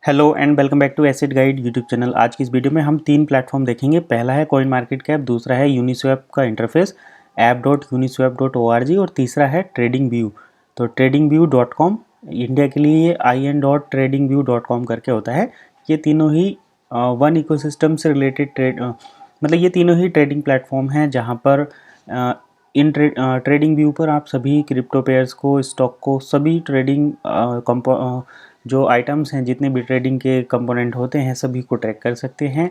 Hello and welcome back to asset guide YouTube channel. आज की इस वीडियो में हम तीन प्लेटफॉर्म देखेंगे। पहला है कॉइन मार्केट कैप, दूसरा है यूनिस्वैप का इंटरफेस app.uniswap.org और तीसरा है ट्रेडिंग व्यू। तो tradingview.com इंडिया के लिए ये in.tradingview.com करके होता है। ये तीनों ही वन इकोसिस्टम से रिलेटेड मतलब ये तीनों ही ट्रेडिंग प्लेटफॉर्म हैं जहाँ पर ट्रेडिंग व्यू पर आप सभी क्रिप्टो पेयर्स को, स्टॉक को, सभी ट्रेडिंग जो आइटम्स हैं, जितने भी ट्रेडिंग के कंपोनेंट होते हैं, सभी को ट्रैक कर सकते हैं।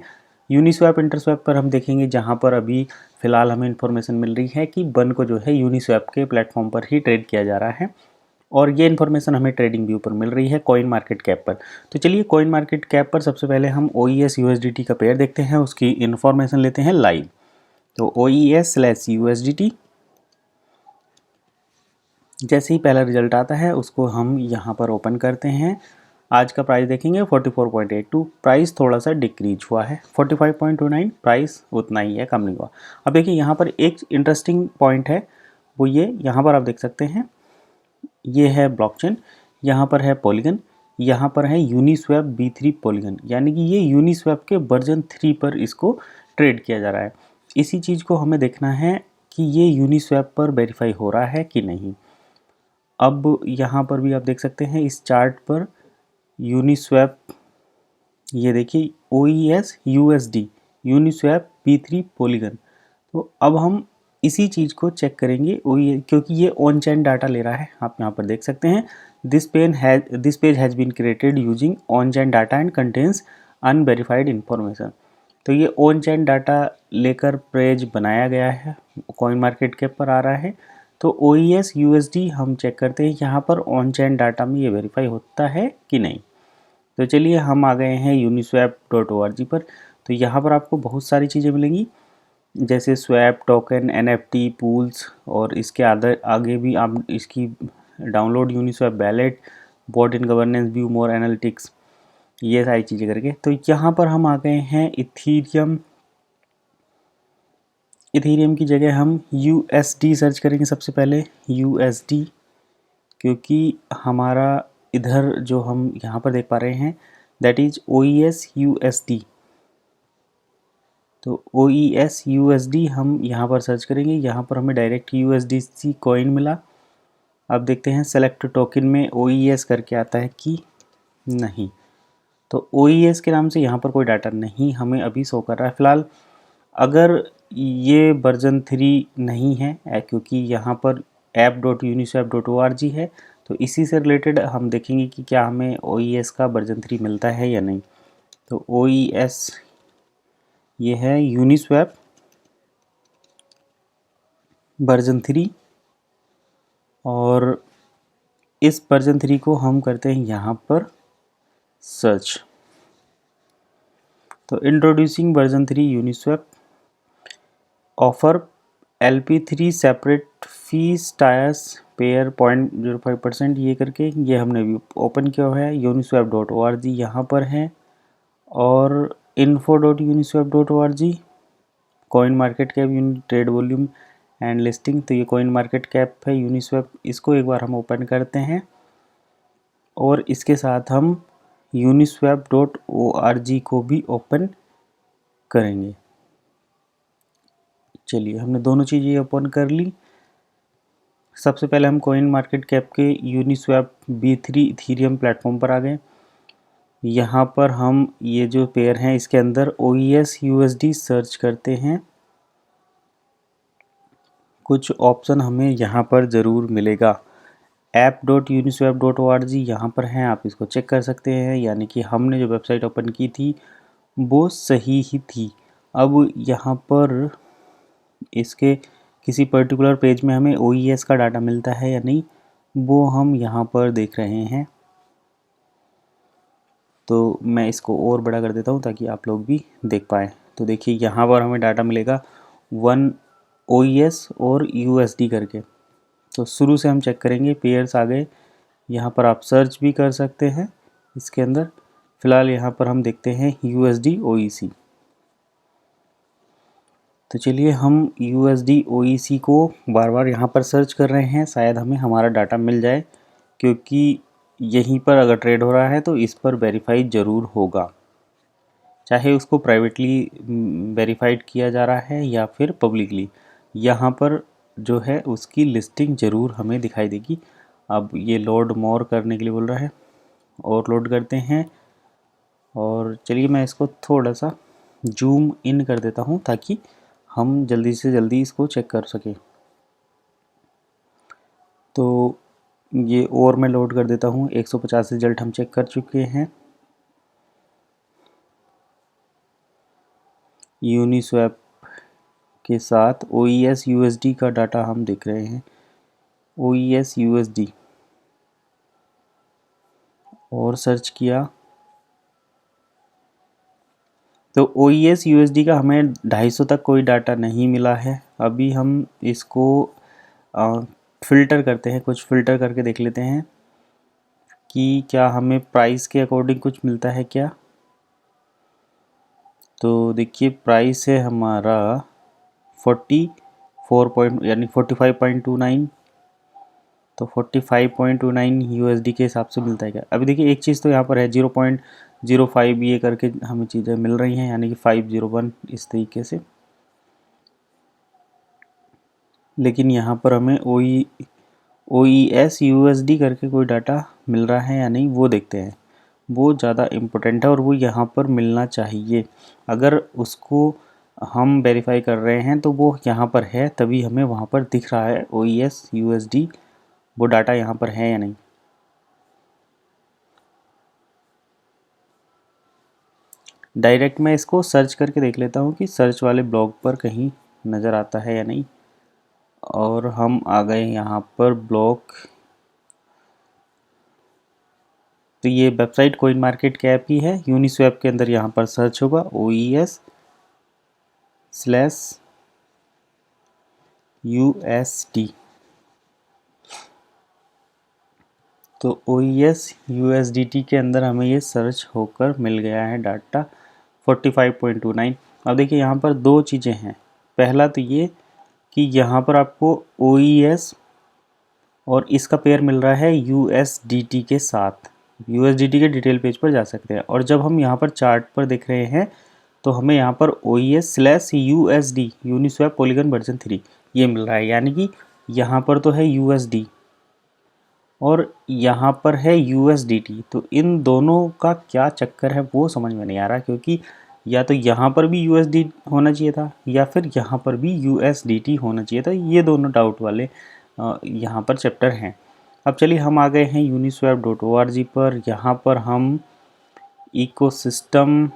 यूनिस्वैप इंटरस्वैप पर हम देखेंगे, जहां पर अभी फ़िलहाल हमें इन्फॉर्मेशन मिल रही है कि बन को जो है यूनिस्वैप के प्लेटफॉर्म पर ही ट्रेड किया जा रहा है और ये इन्फॉर्मेशन हमें ट्रेडिंग व्यू पर मिल रही है कॉइन मार्केट कैप पर। तो चलिए कॉइन मार्केट कैप पर सबसे पहले हम OES USDT का पेयर देखते हैं, उसकी इन्फॉर्मेशन लेते हैं लाइव। तो OES/USDT जैसे ही पहला रिजल्ट आता है उसको हम यहाँ पर ओपन करते हैं। आज का प्राइस देखेंगे 44.82, प्राइस थोड़ा सा डिक्रीज हुआ है। 45.29 प्राइस उतना ही है, कम नहीं हुआ। अब देखिए यहाँ पर एक इंटरेस्टिंग पॉइंट है, वो ये यहाँ पर आप देख सकते हैं, ये है ब्लॉकचेन, यहाँ पर है पॉलीगन, यहाँ पर है यूनिस्वैप B3 पॉलीगन, यानी कि ये यूनिस्वैप के वर्जन 3 पर इसको ट्रेड किया जा रहा है। इसी चीज़ को हमें देखना है कि ये यूनिस्वैप पर वेरीफाई हो रहा है कि नहीं। अब यहाँ पर भी आप देख सकते हैं इस चार्ट पर यूनिस्वैप, ये देखिए OES USD Uniswap B3 polygon. तो अब हम इसी चीज़ को चेक करेंगे क्योंकि ये ऑन चेन डाटा ले रहा है। आप यहाँ पर देख सकते हैं this page has been created using on chain data and contains unverified information. तो ये ऑन चेन डाटा लेकर पेज बनाया गया है, कॉइन मार्केट कैप पर आ रहा है। तो OES USD हम चेक करते हैं यहाँ पर ऑन चेन डाटा में ये वेरीफाई होता है कि नहीं। तो चलिए हम आ गए हैं uniswap.org पर। तो यहाँ पर आपको बहुत सारी चीज़ें मिलेंगी, जैसे स्वैप, टोकन, NFT, पूल्स और इसके आगे भी आप इसकी download Uniswap wallet, vote in governance, view more analytics, ये सारी चीज़ें करके। तो यहाँ पर हम आ गए हैं इथीरियम की जगह हम USD सर्च करेंगे सबसे पहले, USD, क्योंकि हमारा इधर जो हम यहाँ पर देख पा रहे हैं दैट इज OES USD। तो OES USD हम यहाँ पर सर्च करेंगे, यहाँ पर हमें डायरेक्ट USDC कॉइन मिला। अब देखते हैं सेलेक्ट टोकन में OES करके आता है कि नहीं। तो OES के नाम से यहाँ पर कोई डाटा नहीं हमें अभी शो कर रहा है फ़िलहाल। अगर ये वर्जन 3 नहीं है क्योंकि यहाँ पर app.uniswap.org है, तो इसी से रिलेटेड हम देखेंगे कि क्या हमें OES का वर्जन 3 मिलता है या नहीं। तो OES ये है यूनिस्वैप वर्जन 3 और इस वर्जन 3 को हम करते हैं यहाँ पर सर्च। तो introducing version 3 Uniswap offer LP3 separate fees tyres pair 0.05%, ये करके ये हमने भी ओपन किया हुआ है। uniswap.org यहाँ पर है और info.uniswap.org coin market cap, unit trade volume and listing. तो ये कॉइन मार्केट कैप है यूनिस्वैप, इसको एक बार हम ओपन करते हैं और इसके साथ हम uniswap.org को भी ओपन करेंगे। चलिए हमने दोनों चीज़ें ओपन कर ली। सबसे पहले हम कॉइन मार्केट कैप के यूनिस्वैप B3 इथीरियम प्लेटफॉर्म पर आ गए। यहाँ पर हम ये जो पेयर हैं इसके अंदर OES USD सर्च करते हैं। कुछ ऑप्शन हमें यहाँ पर ज़रूर मिलेगा। app.uniswap.org यहाँ पर हैं, आप इसको चेक कर सकते हैं, यानी कि हमने जो वेबसाइट ओपन की थी वो सही ही थी। अब यहाँ पर इसके किसी पर्टिकुलर पेज में हमें OES का डाटा मिलता है या नहीं, वो हम यहाँ पर देख रहे हैं। तो मैं इसको और बड़ा कर देता हूँ ताकि आप लोग भी देख पाएँ। तो देखिए यहाँ पर हमें डाटा मिलेगा 1 OES और USD करके। तो शुरू से हम चेक करेंगे, पेयर्स आ गए, यहाँ पर आप सर्च भी कर सकते हैं इसके अंदर। फ़िलहाल यहाँ पर हम देखते हैं USD OEC। तो चलिए हम USD OEC को बार बार यहाँ पर सर्च कर रहे हैं, शायद हमें हमारा डाटा मिल जाए, क्योंकि यहीं पर अगर ट्रेड हो रहा है तो इस पर वेरीफाई ज़रूर होगा, चाहे उसको प्राइवेटली वेरीफाइड किया जा रहा है या फिर पब्लिकली। यहाँ पर जो है उसकी लिस्टिंग ज़रूर हमें दिखाई देगी। अब ये लोड मोर करने के लिए बोल रहा है, और लोड करते हैं। और चलिए मैं इसको थोड़ा सा जूम इन कर देता हूँ ताकि हम जल्दी से जल्दी इसको चेक कर सकें। तो ये और मैं लोड कर देता हूँ। 150 रिजल्ट हम चेक कर चुके हैं। यूनिस्वैप के साथ OES USD का डाटा हम देख रहे हैं। OES USD और सर्च किया तो OES USD का हमें 250 तक कोई डाटा नहीं मिला है। अभी हम इसको फ़िल्टर करते हैं, कुछ फ़िल्टर करके देख लेते हैं कि क्या हमें प्राइस के अकॉर्डिंग कुछ मिलता है क्या। तो देखिए प्राइस है हमारा 44 यानी 45.29, तो 45.29 USD के हिसाब से मिलता है क्या। अभी देखिए एक चीज़ तो यहाँ पर है 0.05 ये करके हमें चीज़ें मिल रही हैं, यानी कि 501 इस तरीके से। लेकिन यहाँ पर हमें OES USD करके कोई डाटा मिल रहा है या नहीं वो देखते हैं, वो ज़्यादा इम्पोर्टेंट है और वो यहाँ पर मिलना चाहिए। अगर उसको हम वेरीफाई कर रहे हैं तो वो यहाँ पर है, तभी हमें वहाँ पर दिख रहा है OES USD, वो डाटा यहाँ पर है या नहीं। डायरेक्ट मैं इसको सर्च करके देख लेता हूँ कि सर्च वाले ब्लॉग पर कहीं नज़र आता है या नहीं। और हम आ गए यहाँ पर ब्लॉग। तो ये वेबसाइट कोइन मार्केट कैप ही है। यूनिस्वैप के अंदर यहाँ पर सर्च होगा OES/USD। तो OES USDT के अंदर हमें ये सर्च होकर मिल गया है डाटा 45.29। अब देखिए यहाँ पर दो चीज़ें हैं। पहला तो ये कि यहाँ पर आपको OES और इसका पेयर मिल रहा है USDT के साथ। USDT के डिटेल पेज पर जा सकते हैं, और जब हम यहाँ पर चार्ट पर देख रहे हैं तो हमें यहाँ पर OES/USD यूनिस्वैप पॉलीगन वर्जन 3 ये मिल रहा है, यानी कि यहाँ पर तो है USD और यहाँ पर है USDT। तो इन दोनों का क्या चक्कर है वो समझ में नहीं आ रहा, क्योंकि या तो यहाँ पर भी USD होना चाहिए था या फिर यहाँ पर भी USDT होना चाहिए था। ये दोनों डाउट वाले यहाँ पर चैप्टर हैं। अब चलिए हम आ गए हैं uniswap.org पर। यहाँ पर हम इकोसिस्टम,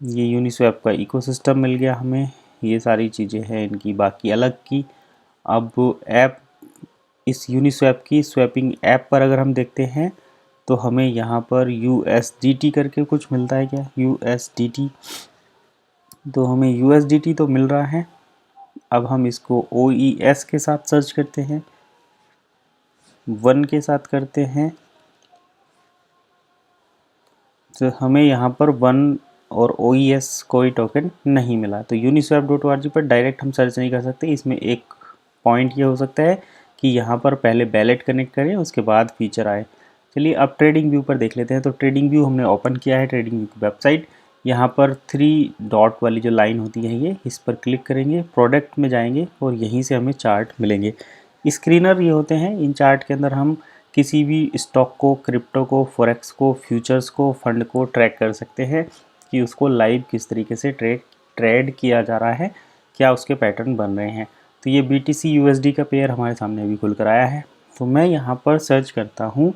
ये यूनिस्वैप का इकोसिस्टम मिल गया हमें। ये सारी चीज़ें हैं इनकी बाकी अलग की। अब ऐप, इस यूनिस्वैप की स्वैपिंग ऐप पर अगर हम देखते हैं तो हमें यहाँ पर USDT करके कुछ मिलता है क्या, USDT। तो हमें USDT तो मिल रहा है। अब हम इसको OES के साथ सर्च करते हैं, 1 के साथ करते हैं, तो हमें यहाँ पर 1 और OES कोई टोकन नहीं मिला। तो uniswap.org पर डायरेक्ट हम सर्च नहीं कर सकते। इसमें एक पॉइंट ये हो सकता है कि यहाँ पर पहले बैलेट कनेक्ट करें उसके बाद फीचर आए। चलिए अब ट्रेडिंग व्यू पर देख लेते हैं। तो ट्रेडिंग व्यू हमने ओपन किया है, ट्रेडिंग व्यू की वेबसाइट। यहाँ पर 3 डॉट वाली जो लाइन होती है ये, इस पर क्लिक करेंगे, प्रोडक्ट में जाएंगे और यहीं से हमें चार्ट मिलेंगे। स्क्रीनर ये होते हैं। इन चार्ट के अंदर हम किसी भी स्टॉक को, क्रिप्टो को, फॉरेक्स को, फ्यूचर्स को, फंड को ट्रैक कर सकते हैं कि उसको लाइव किस तरीके से ट्रेड किया जा रहा है, क्या उसके पैटर्न बन रहे हैं। तो ये BTC USD का पेयर हमारे सामने अभी खुल कर आया है। तो मैं यहाँ पर सर्च करता हूँ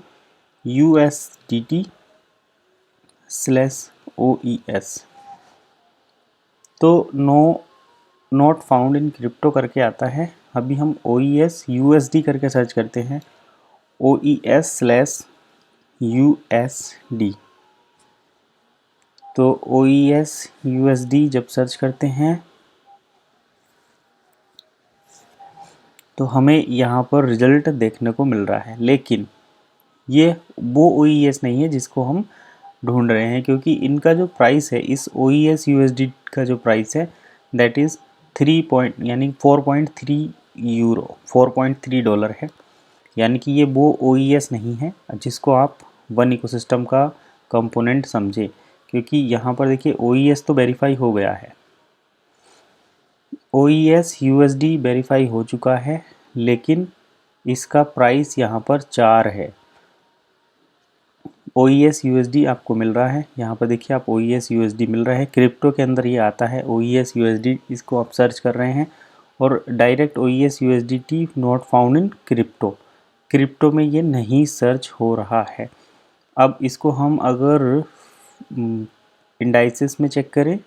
USDT/OES। तो नॉट फाउंड इन क्रिप्टो करके आता है। अभी हम OES USD करके सर्च करते हैं, OES/USD। तो OES USD जब सर्च करते हैं तो हमें यहाँ पर रिजल्ट देखने को मिल रहा है, लेकिन ये वो OES नहीं है जिसको हम ढूंढ रहे हैं, क्योंकि इनका जो प्राइस है, इस OES USD का जो प्राइस है दैट इज़ 3 पॉइंट यानी 4.3 यूरो, $4.3 है। यानी कि ये वो OES नहीं है जिसको आप वन इकोसिस्टम का कंपोनेंट समझे, क्योंकि यहाँ पर देखिए OES तो वेरीफाई हो गया है, OES USD वेरीफाई हो चुका है, लेकिन इसका प्राइस यहाँ पर 4 है। OES USD आपको मिल रहा है, यहाँ पर देखिए आप OES USD मिल रहा है, क्रिप्टो के अंदर ये आता है OES USD, इसको आप सर्च कर रहे हैं और direct OES USDT not found in crypto में ये नहीं सर्च हो रहा है। अब इसको हम अगर इंडाइसेस में चेक करें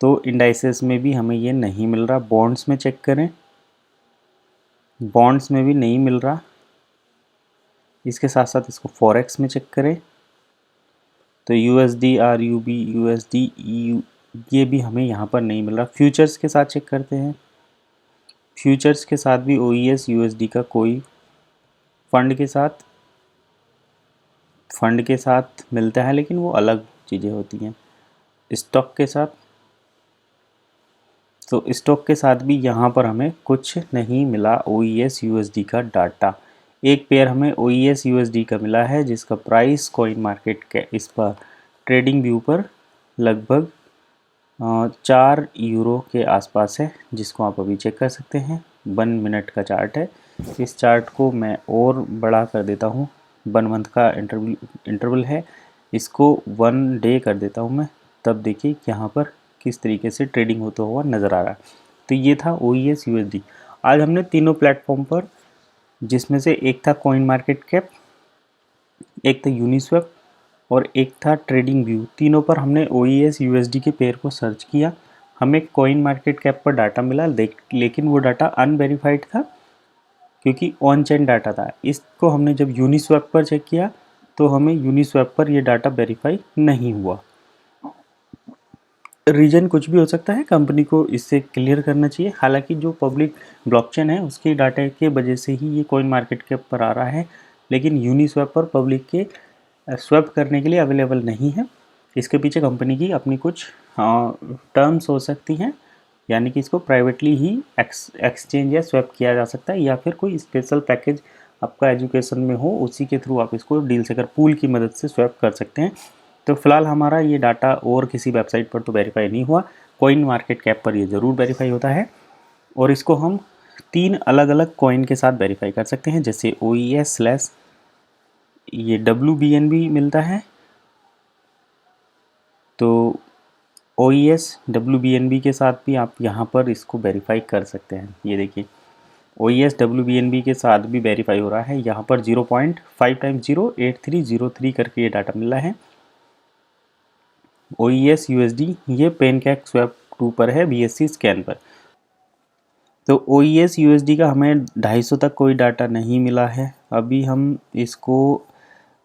तो इंडाइसेस में भी हमें ये नहीं मिल रहा, बॉन्ड्स में चेक करें, बॉन्ड्स में भी नहीं मिल रहा, इसके साथ साथ इसको फॉरेक्स में चेक करें तो USD RUB USD EU ये भी हमें यहाँ पर नहीं मिल रहा। फ्यूचर्स के साथ चेक करते हैं, फ्यूचर्स के साथ भी OES USD का कोई फंड के साथ मिलता है, लेकिन वो अलग चीज़ें होती हैं। स्टॉक के साथ, तो स्टॉक के साथ भी यहाँ पर हमें कुछ नहीं मिला OES USD का डाटा। एक पेयर हमें OES USD का मिला है जिसका प्राइस कॉइन मार्केट के इस पर ट्रेडिंग व्यू पर लगभग 4 यूरो के आसपास है, जिसको आप अभी चेक कर सकते हैं। 1 मिनट का चार्ट है, इस चार्ट को मैं और बड़ा कर देता हूँ, 1 मंथ का इंटरवल है, इसको 1 डे कर देता हूँ मैं, तब देखिए यहाँ पर किस तरीके से ट्रेडिंग होता हुआ नज़र आ रहा है। तो ये था OES USD। आज हमने तीनों प्लेटफॉर्म पर, जिसमें से एक था कॉइन मार्केट कैप, एक था यूनिस्वैप और एक था ट्रेडिंग व्यू, तीनों पर हमने OES USD के पेयर को सर्च किया। हमें कॉइन मार्केट कैप पर डाटा मिला, लेकिन वो डाटा अनवेरीफाइड था क्योंकि ऑन चेन डाटा था। इसको हमने जब यूनिस्वैप पर चेक किया तो हमें यूनिस्वैप पर ये डाटा वेरीफाई नहीं हुआ। रीजन कुछ भी हो सकता है, कंपनी को इससे क्लियर करना चाहिए। हालांकि जो पब्लिक ब्लॉकचेन है उसके डाटा के वजह से ही ये कॉइन मार्केट कैप पर आ रहा है, लेकिन यूनिस्वैप पर पब्लिक के स्वैप करने के लिए अवेलेबल नहीं है। इसके पीछे कंपनी की अपनी कुछ टर्म्स हो सकती हैं, यानी कि इसको प्राइवेटली ही एक्सचेंज या स्वैप किया जा सकता है, या फिर कोई स्पेशल पैकेज आपका एजुकेशन में हो उसी के थ्रू आप इसको डील से कर पूल की मदद से स्वैप कर सकते हैं। तो फिलहाल हमारा ये डाटा और किसी वेबसाइट पर तो वेरीफाई नहीं हुआ, कॉइन मार्केट कैप पर ये ज़रूर वेरीफाई होता है और इसको हम 3 अलग अलग कॉइन के साथ वेरीफाई कर सकते हैं, जैसे OES / ये WBNB मिलता है। तो OES WBNB के साथ भी आप यहाँ पर इसको वेरीफाई कर सकते हैं। ये देखिए OES WBNB के साथ भी वेरीफाई हो रहा है, यहाँ पर 0.5 × 0.8303 करके ये डाटा मिला है। OES USD ये पेनकैक स्वैप 2 पर है, BSC स्कैन पर। तो OES USD का हमें 250 तक कोई डाटा नहीं मिला है। अभी हम इसको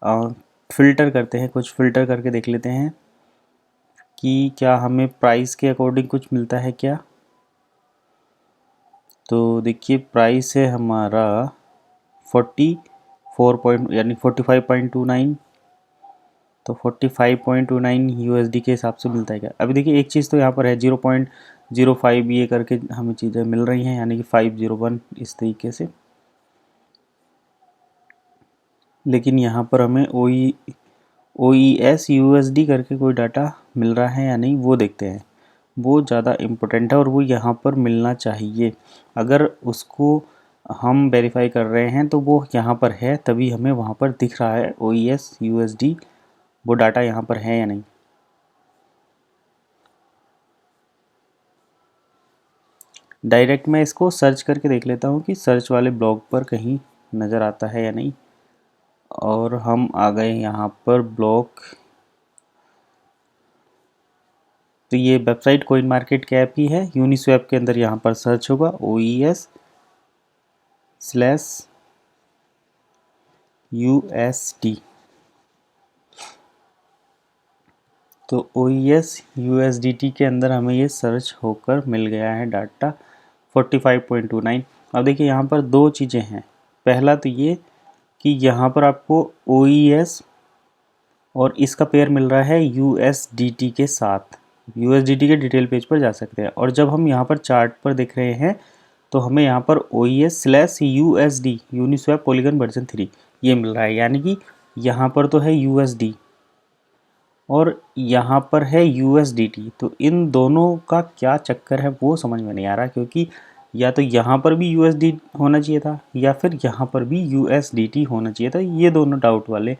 फ़िल्टर करते हैं, कुछ फ़िल्टर करके देख लेते हैं कि क्या हमें प्राइस के अकॉर्डिंग कुछ मिलता है क्या। तो देखिए प्राइस है हमारा 45.29, तो 45.29 USD के हिसाब से मिलता है क्या। अभी देखिए एक चीज़ तो यहाँ पर है 0.05 ये करके हमें चीज़ें मिल रही हैं, यानी कि 501 इस तरीके से, लेकिन यहाँ पर हमें OES USD करके कोई डाटा मिल रहा है या नहीं वो देखते हैं, वो ज़्यादा इम्पोर्टेंट है और वो यहाँ पर मिलना चाहिए। अगर उसको हम वेरीफाई कर रहे हैं तो वो यहाँ पर है, तभी हमें वहाँ पर दिख रहा है OES USD, वो डाटा यहाँ पर है या नहीं। डायरेक्ट मैं इसको सर्च करके देख लेता हूँ कि सर्च वाले ब्लॉग पर कहीं नज़र आता है या नहीं, और हम आ गए यहाँ पर ब्लॉग। तो ये वेबसाइट कॉइन मार्केट कैप ही है, यूनिस्वैप के अंदर यहाँ पर सर्च होगा OES /USD। तो OES USDT के अंदर हमें ये सर्च होकर मिल गया है डाटा 45.29। अब देखिए यहाँ पर दो चीज़ें हैं, पहला तो ये कि यहाँ पर आपको OES और इसका पेयर मिल रहा है USDT के साथ। USDT के डिटेल पेज पर जा सकते हैं, और जब हम यहाँ पर चार्ट पर देख रहे हैं तो हमें यहाँ पर OES/USD यूनिस्वैप पॉलीगन वर्जन 3 ये मिल रहा है, यानी कि यहाँ पर तो है USD और यहाँ पर है USDT। तो इन दोनों का क्या चक्कर है वो समझ में नहीं आ रहा, क्योंकि या तो यहाँ पर भी USD होना चाहिए था या फिर यहाँ पर भी USDT होना चाहिए था। ये दोनों डाउट वाले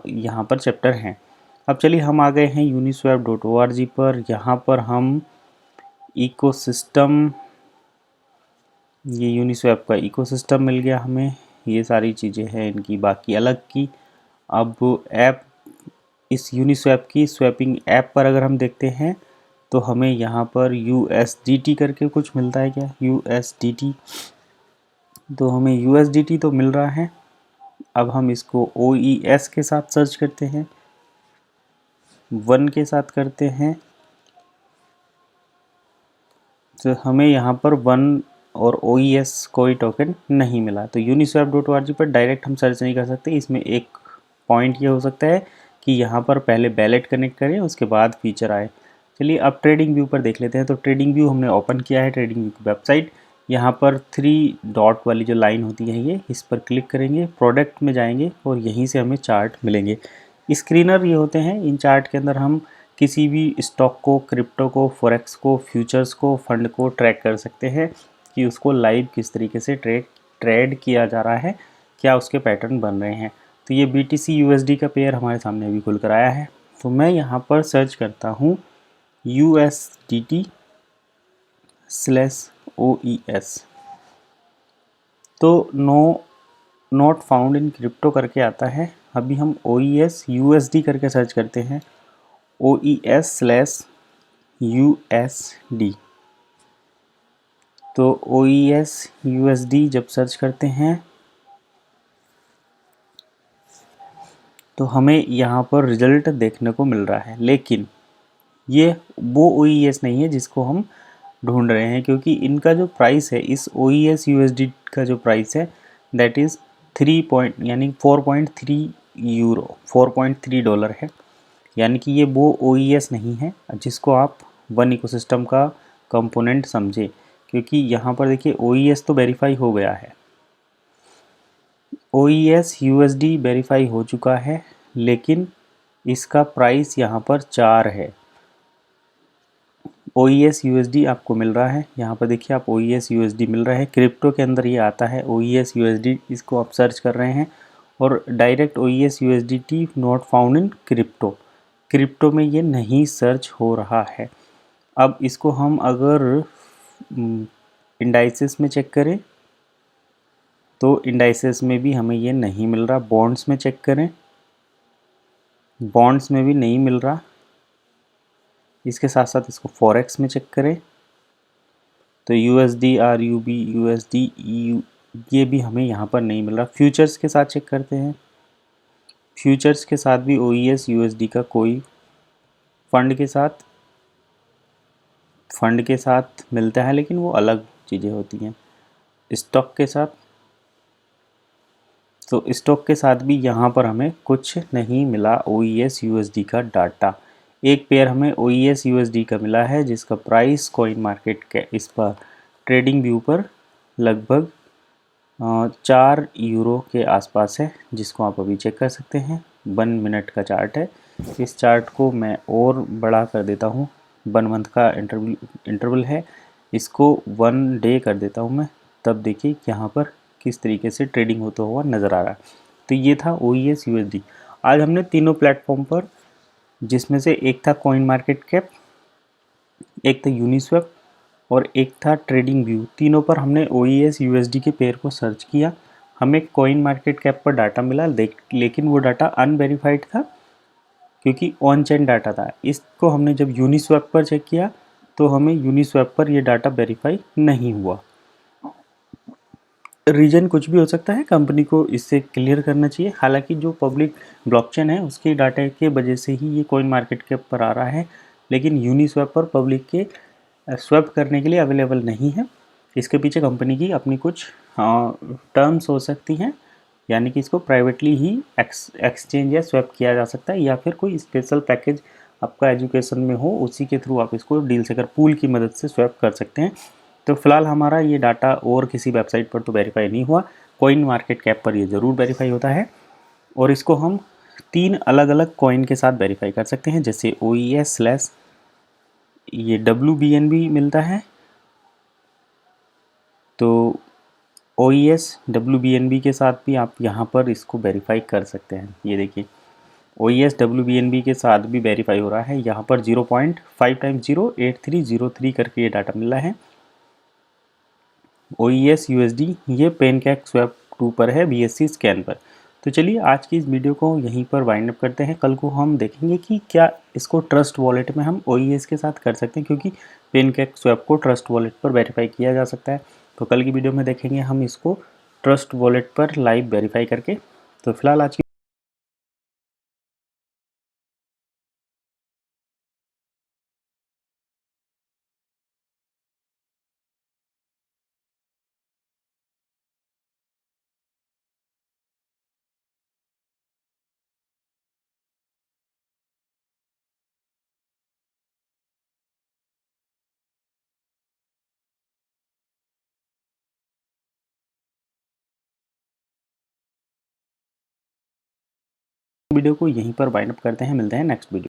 यहाँ पर चैप्टर हैं। अब चलिए हम आ गए हैं uniswap.org पर। यहाँ पर हम इकोसिस्टम, ये यूनिस्वैप का इकोसिस्टम मिल गया हमें, ये सारी चीज़ें हैं इनकी बाकी अलग की। अब ऐप, इस यूनिस्वैप की स्वैपिंग ऐप पर अगर हम देखते हैं तो हमें यहाँ पर USDT करके कुछ मिलता है क्या, USDT, तो हमें USDT तो मिल रहा है। अब हम इसको OES के साथ सर्च करते हैं, 1 के साथ करते हैं, तो हमें यहाँ पर 1 और OES कोई टोकन नहीं मिला। तो uniswap.org पर डायरेक्ट हम सर्च नहीं कर सकते। इसमें एक पॉइंट ये हो सकता है कि यहाँ पर पहले बैलेट कनेक्ट करें उसके बाद फीचर आए। चलिए अब ट्रेडिंग व्यू पर देख लेते हैं। तो ट्रेडिंग व्यू हमने ओपन किया है, ट्रेडिंग व्यू की वेबसाइट। यहाँ पर 3 डॉट वाली जो लाइन होती है ये, इस पर क्लिक करेंगे, प्रोडक्ट में जाएंगे और यहीं से हमें चार्ट मिलेंगे। स्क्रीनर ये होते हैं, इन चार्ट के अंदर हम किसी भी स्टॉक को, क्रिप्टो को, फॉरेक्स को, फ्यूचर्स को, फंड को ट्रैक कर सकते हैं कि उसको लाइव किस तरीके से ट्रेड किया जा रहा है, क्या उसके पैटर्न बन रहे हैं। तो ये BTC USD का पेयर हमारे सामने अभी खुल कर आया है। तो मैं यहाँ पर सर्च करता हूँ USDT/OES, तो नॉट फाउंड इन क्रिप्टो करके आता है। अभी हम OES USD करके सर्च करते हैं, OES/USD। तो OES USD जब सर्च करते हैं तो हमें यहाँ पर रिजल्ट देखने को मिल रहा है, लेकिन ये वो OES नहीं है जिसको हम ढूंढ रहे हैं, क्योंकि इनका जो प्राइस है, इस OES USD का जो प्राइस है दैट इज़ 4.3 यूरो, $4.3 है। यानी कि ये वो OES नहीं है जिसको आप वन इकोसिस्टम का कंपोनेंट समझे, क्योंकि यहाँ पर देखिए OES तो वेरीफाई हो गया है, OES USD वेरीफाई हो चुका है, लेकिन इसका प्राइस यहाँ पर 4 है। OES USD आपको मिल रहा है, यहाँ पर देखिए आप OES USD मिल रहा है, क्रिप्टो के अंदर ये आता है OES USD, इसको आप सर्च कर रहे हैं और direct OES USDT not found in crypto में ये नहीं सर्च हो रहा है। अब इसको हम अगर इंडाइसेस में चेक करें तो इंडाइसेस में भी हमें ये नहीं मिल रहा। बॉन्ड्स में चेक करें, बॉन्ड्स में भी नहीं मिल रहा। इसके साथ साथ इसको फॉरेक्स में चेक करें तो USD RUB USD EU ये भी हमें यहाँ पर नहीं मिल रहा। फ्यूचर्स के साथ चेक करते हैं, फ्यूचर्स के साथ भी OES USD का कोई फंड के साथ मिलता है, लेकिन वो अलग चीज़ें होती हैं। स्टॉक के साथ, तो स्टॉक के साथ भी यहाँ पर हमें कुछ नहीं मिला OES USD का डाटा। एक पेयर हमें OES USD का मिला है जिसका प्राइस कॉइन मार्केट के इस पर ट्रेडिंग व्यू पर लगभग 4 यूरो के आसपास है, जिसको आप अभी चेक कर सकते हैं। 1 मिनट का चार्ट है। इस चार्ट को मैं और बड़ा कर देता हूँ, 1 मंथ का इंटरवल है, इसको 1 डे कर देता हूँ मैं, तब देखिए यहाँ पर किस तरीके से ट्रेडिंग होता हुआ नज़र आ रहा है। तो ये था OES USD। आज हमने तीनों प्लेटफॉर्म पर, जिसमें से एक था कॉइन मार्केट कैप, एक था यूनिस्वैप और एक था ट्रेडिंग व्यू, तीनों पर हमने OES USD के पेयर को सर्च किया। हमें कॉइन मार्केट कैप पर डाटा मिला, लेकिन वो डाटा अनवेरीफाइड था क्योंकि ऑन चेन डाटा था। इसको हमने जब यूनिस्वैप पर चेक किया तो हमें यूनिस्वैप पर ये डाटा वेरीफाई नहीं हुआ। रीजन कुछ भी हो सकता है, कंपनी को इससे क्लियर करना चाहिए। हालांकि जो पब्लिक ब्लॉकचेन है उसके डाटा के वजह से ही ये कॉइन मार्केट कैप पर आ रहा है, लेकिन यूनिस्वैप पर पब्लिक के स्वैप करने के लिए अवेलेबल नहीं है। इसके पीछे कंपनी की अपनी कुछ टर्म्स हो सकती हैं, यानी कि इसको प्राइवेटली ही एक्सचेंज या स्वैप किया जा सकता है, या फिर कोई स्पेशल पैकेज आपका एजुकेशन में हो, उसी के थ्रू आप इसको डील से कर पूल की मदद से स्वैप कर सकते हैं। तो फिलहाल हमारा ये डाटा और किसी वेबसाइट पर तो वेरीफाई नहीं हुआ, कॉइन मार्केट कैप पर ये ज़रूर वेरीफाई होता है। और इसको हम 3 अलग अलग कॉइन के साथ वेरीफाई कर सकते हैं, जैसे OES स्लैश ये WBNB मिलता है। तो OES WBNB के साथ भी आप यहाँ पर इसको वेरीफाई कर सकते हैं। ये देखिए OES WBNB के साथ भी वेरीफाई हो रहा है। यहाँ पर 0.5 टाइम्स 0.8303 करके ये डाटा मिला है। OES USD ये पेनकैक स्वैप 2 पर है, BSC स्कैन पर। तो चलिए आज की इस वीडियो को यहीं पर वाइंड अप करते हैं। कल को हम देखेंगे कि क्या इसको ट्रस्ट वॉलेट में हम OES के साथ कर सकते हैं, क्योंकि पेनकैक स्वैप को ट्रस्ट वॉलेट पर वेरीफाई किया जा सकता है। तो कल की वीडियो में देखेंगे हम इसको ट्रस्ट वॉलेट पर लाइव वेरीफाई करके। तो फिलहाल आज की वीडियो को यहीं पर वाइंड अप करते हैं। मिलते हैं नेक्स्ट वीडियो।